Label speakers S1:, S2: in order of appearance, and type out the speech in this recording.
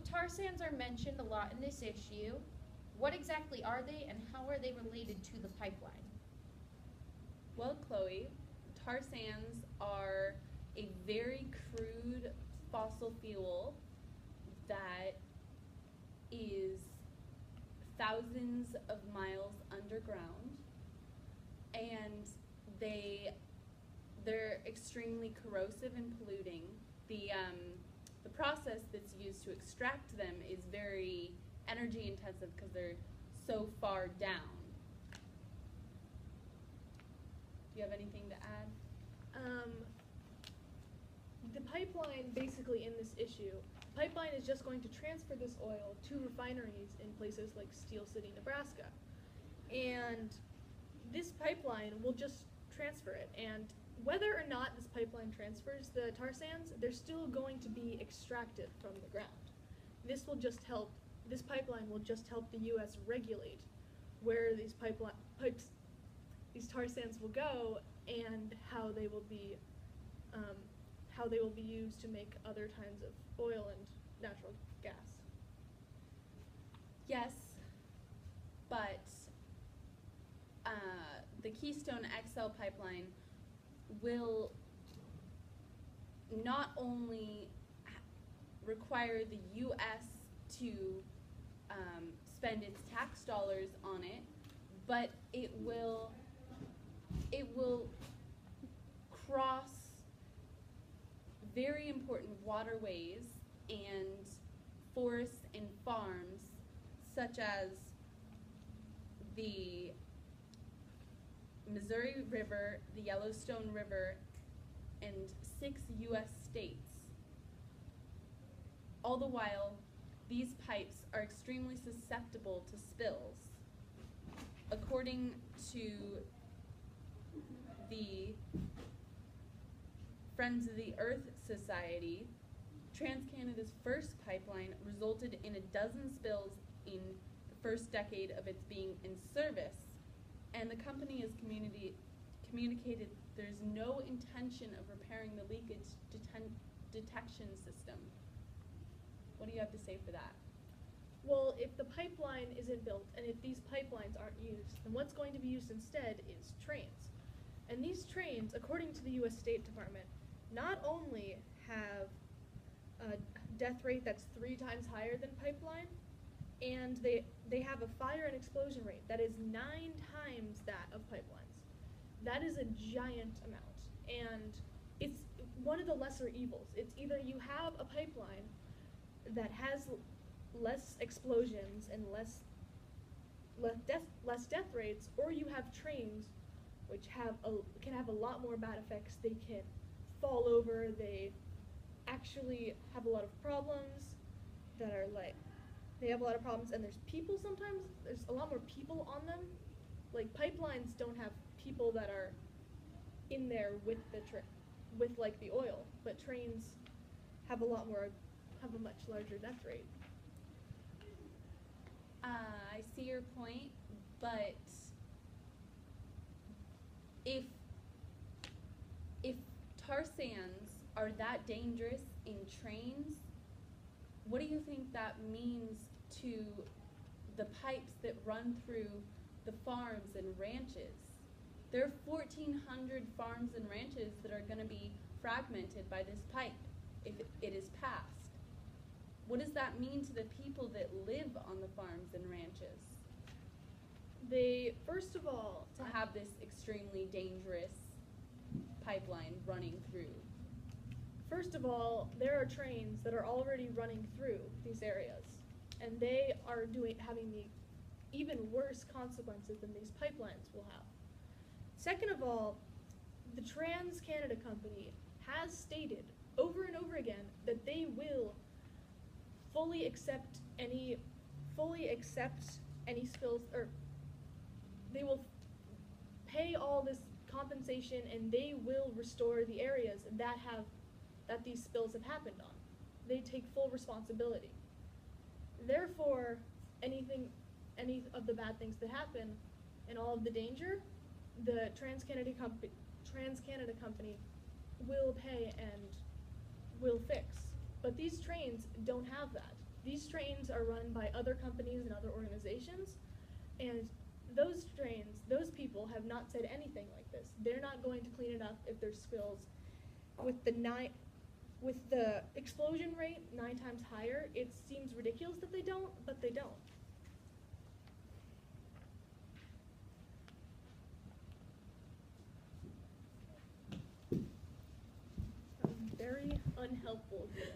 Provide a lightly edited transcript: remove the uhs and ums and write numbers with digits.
S1: tar sands are mentioned a lot in this issue. What exactly are they, and how are they related to the pipeline?
S2: Well, Chloe, tar sands are a very crude fossil fuel that is thousands of miles underground, and they're extremely corrosive and polluting. The process that's used to extract them is very energy intensive because they're so far down. Do you have anything to add?
S3: The pipeline, basically in this issue, pipeline is just going to transfer this oil to refineries in places like Steel City, Nebraska. And this pipeline will just transfer it. And whether or not this pipeline transfers the tar sands, they're still going to be extracted from the ground. This pipeline will just help the U.S. regulate where these these tar sands will go and how they will be used to make other kinds of oil and natural gas.
S2: Yes, but the Keystone XL pipeline will not only require the U.S. to spend its tax dollars on it, but it will cross very important waterways and forests and farms, such as the Missouri River, the Yellowstone River, and 6 U.S. states. All the while, these pipes are extremely susceptible to spills. According to the Friends of the Earth Society, TransCanada's first pipeline resulted in a dozen spills in the first decade of its being in service, and the company has communicated there's no intention of repairing the leakage detection system. What do you have to say for that?
S3: Well, if the pipeline isn't built and if these pipelines aren't used, then what's going to be used instead is trains. And these trains, according to the U.S. State Department, not only have a death rate that's 3 times higher than pipeline, and they have a fire and explosion rate that is 9 times that of pipelines. That is a giant amount, and it's one of the lesser evils. It's either you have a pipeline that has less explosions and less death rates, or you have trains which can have a lot more bad effects. They can fall over. They actually have a lot of problems that are like, they have a lot of problems, and there's people sometimes. There's a lot more people on them. Like, pipelines don't have people that are in there with like the oil, but trains have a much larger death rate.
S2: I see your point, but if tar sands are that dangerous in trains, what do you think that means to the pipes that run through the farms and ranches? There are 1,400 farms and ranches that are going to be fragmented by this pipe if it is passed. What does that mean to the people that live on the farms and ranches?
S3: First of all,
S2: to have this extremely dangerous pipeline running through.
S3: First of all, there are trains that are already running through these areas, and they are having the even worse consequences than these pipelines will have. Second of all, the TransCanada company has stated over and over again that they will fully accept any spills, or they will pay all this compensation, and they will restore the areas that these spills have happened on. They take full responsibility. Therefore, any of the bad things that happen and all of the danger, the TransCanada company will pay and will fix. But these trains don't have that. These trains are run by other companies and other organizations, and those trains, those people have not said anything like this. They're not going to clean it up if there's spills. With the explosion rate 9 times higher, it seems ridiculous that they don't, but they don't. Very unhelpful here.